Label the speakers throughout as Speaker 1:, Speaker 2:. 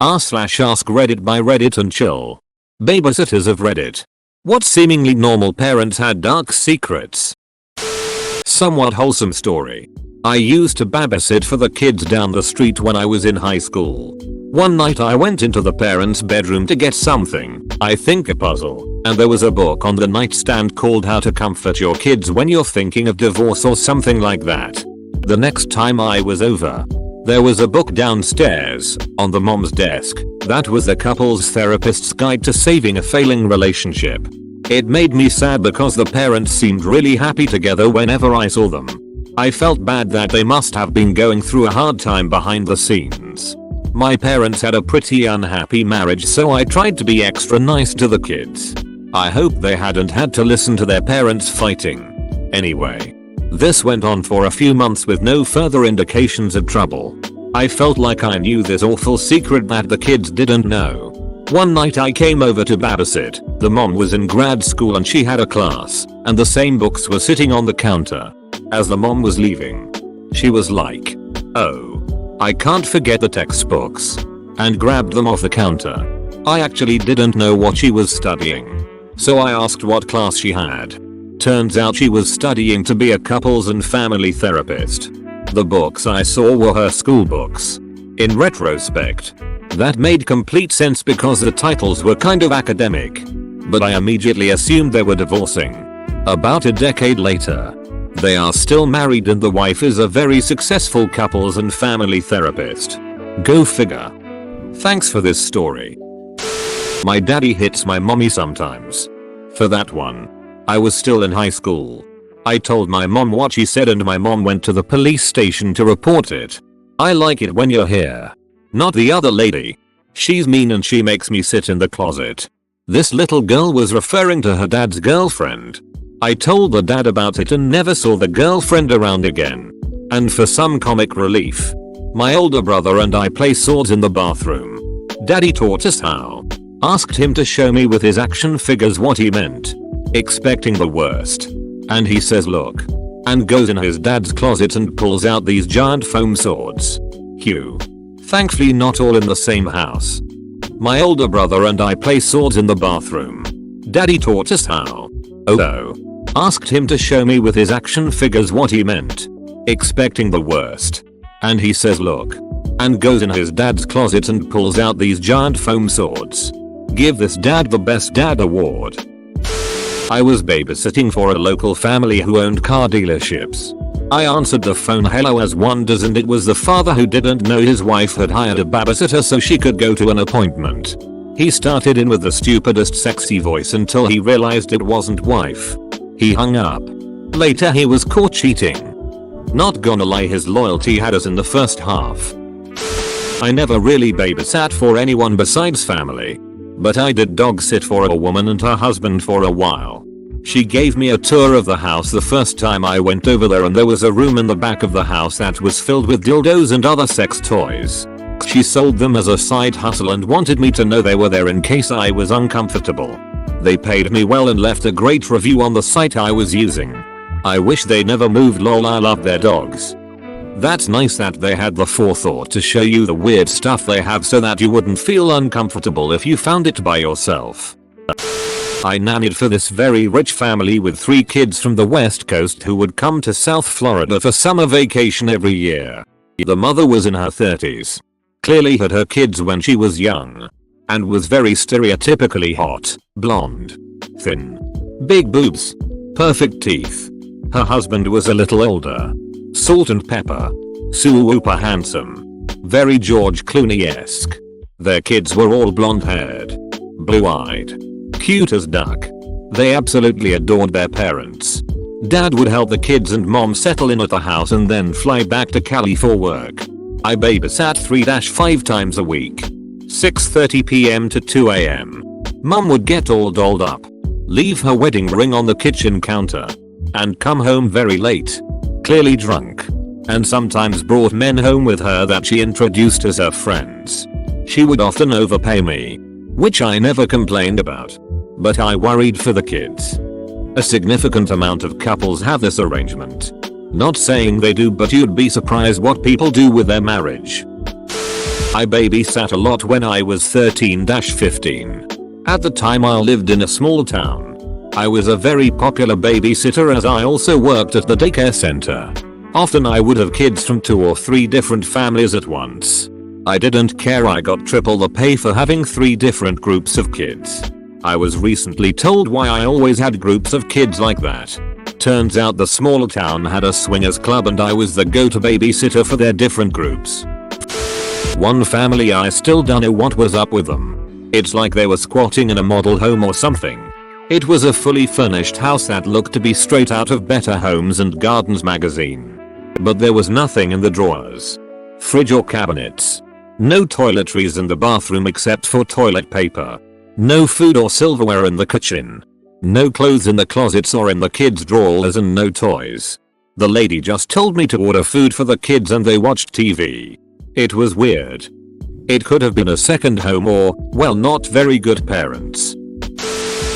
Speaker 1: r/AskReddit by Reddit and chill. Babysitters of Reddit. What seemingly normal parents had dark secrets? Somewhat wholesome story. I used to babysit for the kids down the street when I was in high school. One night I went into the parents' bedroom to get something, I think a puzzle, and there was a book on the nightstand called How to Comfort Your Kids When You're Thinking of Divorce or something like that. The next time I was over, there was a book downstairs, on the mom's desk, that was the couple's therapist's guide to saving a failing relationship. It made me sad because the parents seemed really happy together whenever I saw them. I felt bad that they must have been going through a hard time behind the scenes. My parents had a pretty unhappy marriage, so I tried to be extra nice to the kids. I hope they hadn't had to listen to their parents fighting. Anyway, this went on for a few months with no further indications of trouble. I felt like I knew this awful secret that the kids didn't know. One night I came over to babysit. The mom was in grad school and she had a class, and the same books were sitting on the counter. As the mom was leaving, she was like, "Oh, I can't forget the textbooks," and grabbed them off the counter. I actually didn't know what she was studying, so I asked what class she had. Turns out she was studying to be a couples and family therapist. The books I saw were her school books. In retrospect, that made complete sense because the titles were kind of academic, but I immediately assumed they were divorcing. About a decade later, they are still married and the wife is a very successful couples and family therapist. Go figure. Thanks for this story. My daddy hits my mommy sometimes. For that one, I was still in high school. I told my mom what she said and my mom went to the police station to report it. I like it when you're here. Not the other lady. She's mean and she makes me sit in the closet. This little girl was referring to her dad's girlfriend. I told the dad about it and never saw the girlfriend around again. And for some comic relief, my older brother and I play swords in the bathroom. Daddy taught us how. Asked him to show me with his action figures what he meant. Expecting the worst. And he says look. And goes in his dad's closet and pulls out these giant foam swords. Hugh. Thankfully not all in the same house. My older brother and I play swords in the bathroom. Daddy taught us how. Oh. Asked him to show me with his action figures what he meant. Expecting the worst. And he says look. And goes in his dad's closet and pulls out these giant foam swords. Give this dad the best dad award. I was babysitting for a local family who owned car dealerships. I answered the phone hello as one does, and it was the father who didn't know his wife had hired a babysitter so she could go to an appointment. He started in with the stupidest sexy voice until he realized it wasn't wife. He hung up. Later he was caught cheating. Not gonna lie, his loyalty had us in the first half. I never really babysat for anyone besides family. But I did dog sit for a woman and her husband for a while. She gave me a tour of the house the first time I went over there, and there was a room in the back of the house that was filled with dildos and other sex toys. She sold them as a side hustle and wanted me to know they were there in case I was uncomfortable. They paid me well and left a great review on the site I was using. I wish they never moved, lol, I love their dogs. That's nice that they had the forethought to show you the weird stuff they have so that you wouldn't feel uncomfortable if you found it by yourself. I nannied for this very rich family with 3 kids from the West Coast who would come to South Florida for summer vacation every year. The mother was in her 30s. Clearly had her kids when she was young. And was very stereotypically hot, blonde, thin, big boobs, perfect teeth. Her husband was a little older. Salt and pepper. Super handsome. Very George Clooney-esque. Their kids were all blonde haired. Blue eyed. Cute as duck. They absolutely adored their parents. Dad would help the kids and mom settle in at the house and then fly back to Cali for work. I babysat 3-5 times a week. 6:30 p.m. to 2 a.m. Mom would get all dolled up. Leave her wedding ring on the kitchen counter. And come home very late. Clearly drunk. And sometimes brought men home with her that she introduced as her friends. She would often overpay me. Which I never complained about. But I worried for the kids. A significant amount of couples have this arrangement. Not saying they do, but you'd be surprised what people do with their marriage. I babysat a lot when I was 13-15. At the time I lived in a small town. I was a very popular babysitter as I also worked at the daycare center. Often I would have kids from 2 or 3 different families at once. I didn't care, I got triple the pay for having 3 different groups of kids. I was recently told why I always had groups of kids like that. Turns out the smaller town had a swingers club and I was the go-to babysitter for their different groups. One family I still don't know what was up with them. It's like they were squatting in a model home or something. It was a fully furnished house that looked to be straight out of Better Homes and Gardens magazine. But there was nothing in the drawers, fridge or cabinets. No toiletries in the bathroom except for toilet paper. No food or silverware in the kitchen. No clothes in the closets or in the kids' drawers and no toys. The lady just told me to order food for the kids and they watched TV. It was weird. It could have been a second home or, well, not very good parents.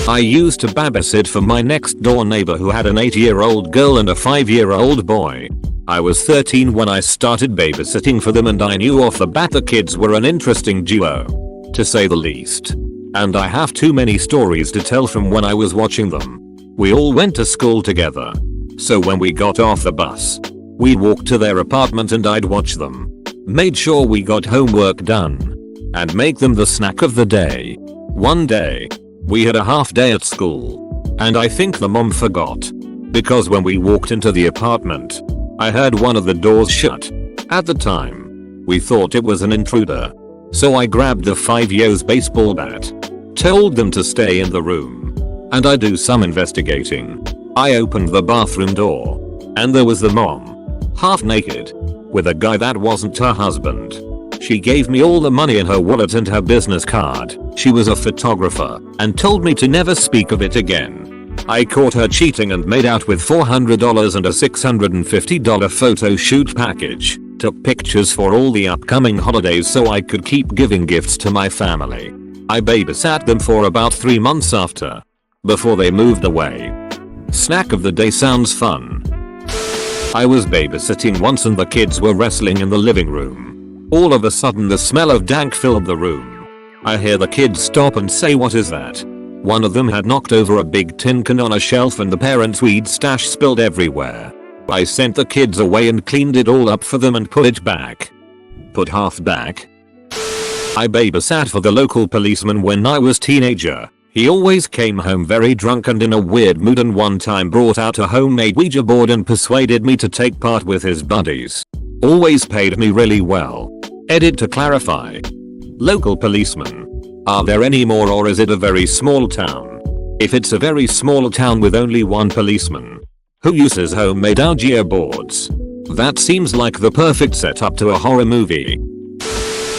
Speaker 1: I used to babysit for my next door neighbor who had an 8-year-old girl and a 5-year-old boy. I was 13 when I started babysitting for them and I knew off the bat the kids were an interesting duo, to say the least. And I have too many stories to tell from when I was watching them. We all went to school together. So when we got off the bus, we'd walk to their apartment and I'd watch them. Made sure we got homework done. And make them the snack of the day. One day, we had a half day at school. And I think the mom forgot. Because when we walked into the apartment, I heard one of the doors shut. At the time, we thought it was an intruder. So I grabbed the 5-years baseball bat. Told them to stay in the room. And I do some investigating. I opened the bathroom door. And there was the mom. Half naked. With a guy that wasn't her husband. She gave me all the money in her wallet and her business card. She was a photographer. And told me to never speak of it again. I caught her cheating and made out with $400 and a $650 photo shoot package. Took pictures for all the upcoming holidays so I could keep giving gifts to my family. I babysat them for about 3 months after. Before they moved away. Snack of the day sounds fun. I was babysitting once and the kids were wrestling in the living room. All of a sudden the smell of dank filled the room. I hear the kids stop and say, "What is that?" One of them had knocked over a big tin can on a shelf and the parents' weed stash spilled everywhere. I sent the kids away and cleaned it all up for them and put it back. Put half back. I babysat for the local policeman when I was teenager. He always came home very drunk and in a weird mood and one time brought out a homemade Ouija board and persuaded me to take part with his buddies. Always paid me really well. Edit to clarify. Local policeman. Are there any more or is it a very small town? If it's a very small town with only one policeman who uses homemade Ouija boards, that seems like the perfect setup to a horror movie.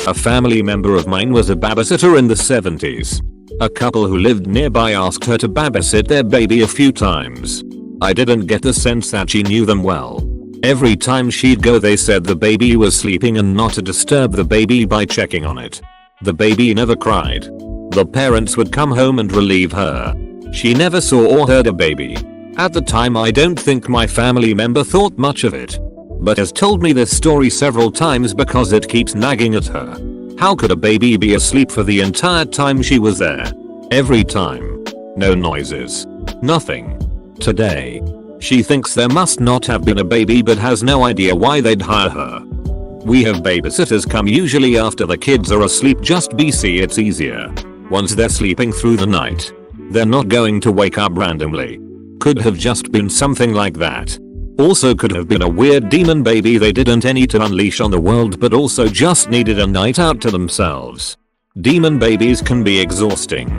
Speaker 1: A family member of mine was a babysitter in the 70s. A couple who lived nearby asked her to babysit their baby a few times. I didn't get the sense that she knew them well. Every time she'd go they said the baby was sleeping and not to disturb the baby by checking on it. The baby never cried. The parents would come home and relieve her. She never saw or heard a baby. At the time I don't think my family member thought much of it. But has told me this story several times because it keeps nagging at her. How could a baby be asleep for the entire time she was there? Every time. No noises. Nothing. Today. She thinks there must not have been a baby but has no idea why they'd hire her. We have babysitters come usually after the kids are asleep, just BC it's easier. Once they're sleeping through the night, they're not going to wake up randomly. Could have just been something like that. Also could have been a weird demon baby they didn't need to unleash on the world but also just needed a night out to themselves. Demon babies can be exhausting.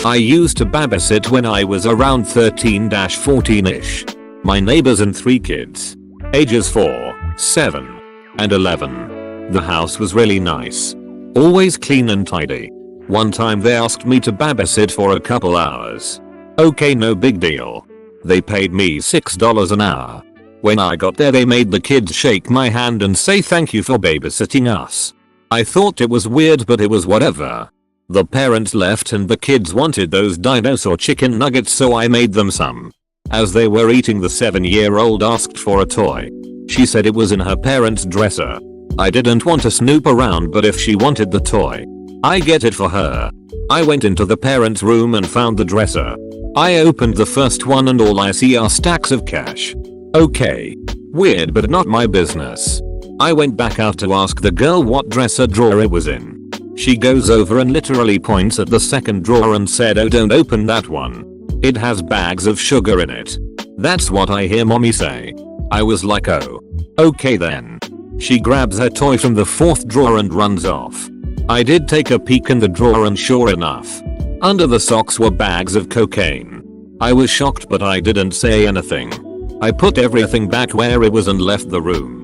Speaker 1: I used to babysit when I was around 13-14ish. My neighbors and 3 kids. Ages 4, 7, and 11. The house was really nice. Always clean and tidy. One time they asked me to babysit for a couple hours. Okay, no big deal. They paid me $6 an hour. When I got there they made the kids shake my hand and say thank you for babysitting us. I thought it was weird but it was whatever. The parents left and the kids wanted those dinosaur chicken nuggets so I made them some. As they were eating the 7-year-old asked for a toy. She said it was in her parents' dresser. I didn't want to snoop around, but if she wanted the toy, I get it for her. I went into the parents' room and found the dresser. I opened the first one and all I see are stacks of cash. Okay. Weird, but not my business. I went back out to ask the girl what dresser drawer it was in. She goes over and literally points at the second drawer and said, "Oh, don't open that one. It has bags of sugar in it." That's what I hear mommy say. I was like, oh. Okay then. She grabs her toy from the fourth drawer and runs off. I did take a peek in the drawer and sure enough, under the socks were bags of cocaine. I was shocked, but I didn't say anything. I put everything back where it was and left the room.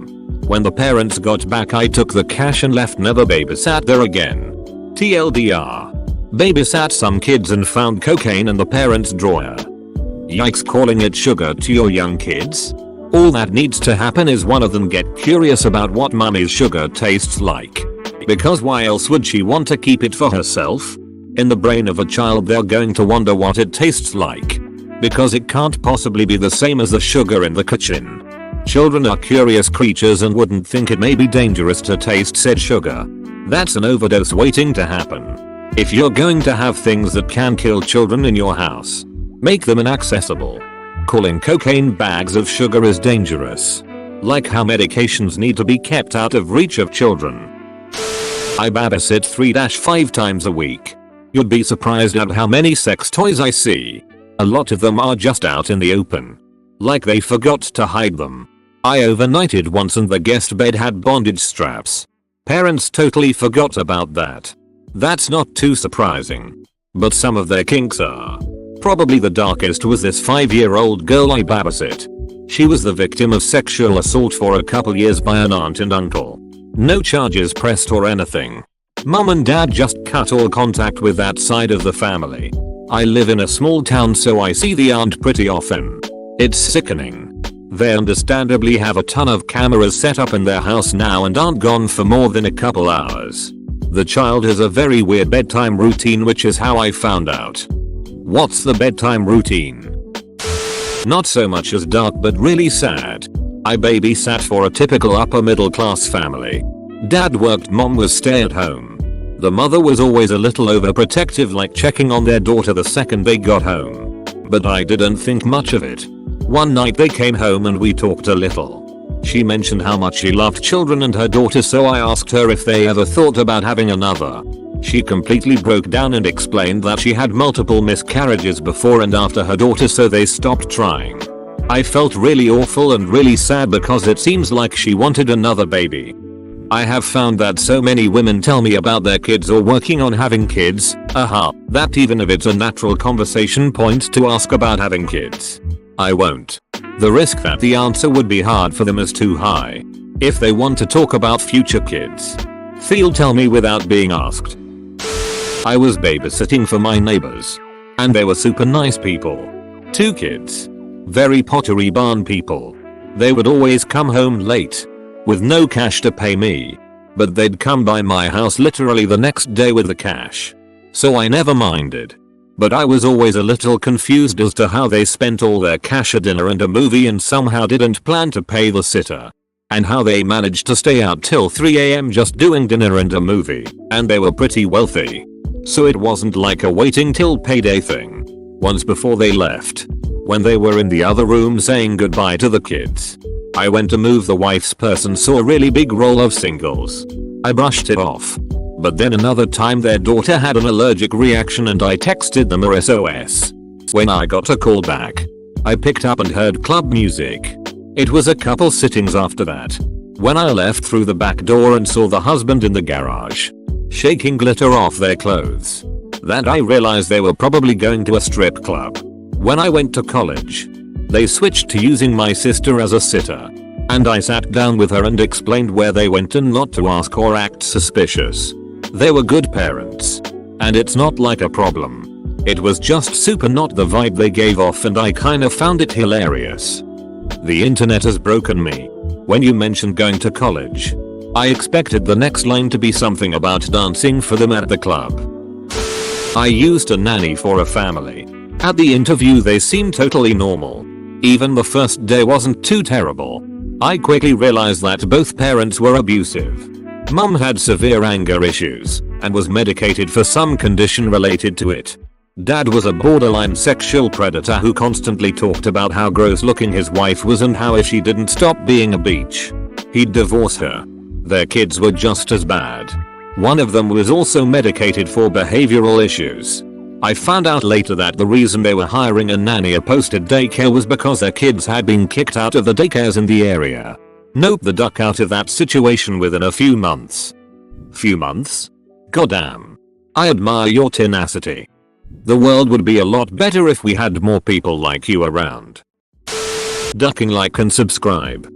Speaker 1: When the parents got back, I took the cash and left, never babysat there again. TLDR. Babysat some kids and found cocaine in the parents' drawer. Yikes, calling it sugar to your young kids? All that needs to happen is one of them get curious about what mommy's sugar tastes like. Because why else would she want to keep it for herself? In the brain of a child, they're going to wonder what it tastes like. Because it can't possibly be the same as the sugar in the kitchen. Children are curious creatures and wouldn't think it may be dangerous to taste said sugar. That's an overdose waiting to happen. If you're going to have things that can kill children in your house, make them inaccessible. Calling cocaine bags of sugar is dangerous. Like how medications need to be kept out of reach of children. I babysit 3-5 times a week. You'd be surprised at how many sex toys I see. A lot of them are just out in the open. Like they forgot to hide them. I overnighted once and the guest bed had bondage straps. Parents totally forgot about that. That's not too surprising. But some of their kinks are. Probably the darkest was this 5-year-old girl I babysit. She was the victim of sexual assault for a couple years by an aunt and uncle. No charges pressed or anything. Mom and dad just cut all contact with that side of the family. I live in a small town, so I see the aunt pretty often. It's sickening. They understandably have a ton of cameras set up in their house now and aren't gone for more than a couple hours. The child has a very weird bedtime routine, which is how I found out. What's the bedtime routine? Not so much as dark, but really sad. I babysat for a typical upper middle class family. Dad worked, mom was stay at home. The mother was always a little overprotective, like checking on their daughter the second they got home. But I didn't think much of it. One night they came home and we talked a little. She mentioned how much she loved children and her daughter, so I asked her if they ever thought about having another. She completely broke down and explained that she had multiple miscarriages before and after her daughter, so they stopped trying. I felt really awful and really sad because it seems like she wanted another baby. I have found that so many women tell me about their kids or working on having kids, that even if it's a natural conversation point to ask about having kids, I won't. The risk that the answer would be hard for them is too high. If they want to talk about future kids, they'll tell me without being asked. I was babysitting for my neighbors. And they were super nice people. 2 kids. Very Pottery Barn people. They would always come home late. With no cash to pay me. But they'd come by my house literally the next day with the cash. So I never minded. But I was always a little confused as to how they spent all their cash at dinner and a movie and somehow didn't plan to pay the sitter. And how they managed to stay out till 3 AM just doing dinner and a movie. And they were pretty wealthy. So it wasn't like a waiting till payday thing. Once before they left, when they were in the other room saying goodbye to the kids, I went to move the wife's purse and saw a really big roll of singles. I brushed it off. But then another time their daughter had an allergic reaction and I texted them a SOS. When I got a call back, I picked up and heard club music. It was a couple sittings after that. When I left through the back door and saw the husband in the garage, shaking glitter off their clothes, that I realized they were probably going to a strip club. When I went to college, they switched to using my sister as a sitter. And I sat down with her and explained where they went and not to ask or act suspicious. They were good parents. And it's not like a problem. It was just super not the vibe they gave off, and I kinda found it hilarious. The internet has broken me. When you mentioned going to college, I expected the next line to be something about dancing for them at the club. I used a nanny for a family. At the interview they seemed totally normal. Even the first day wasn't too terrible. I quickly realized that both parents were abusive. Mum had severe anger issues and was medicated for some condition related to it. Dad was a borderline sexual predator who constantly talked about how gross looking his wife was and how if she didn't stop being a beach, he'd divorce her. Their kids were just as bad. One of them was also medicated for behavioral issues. I found out later that the reason they were hiring a nanny at posted daycare was because their kids had been kicked out of the daycares in the area. Nope, the duck out of that situation within a few months. Few months? Goddamn. I admire your tenacity. The world would be a lot better if we had more people like you around. Ducking like and subscribe.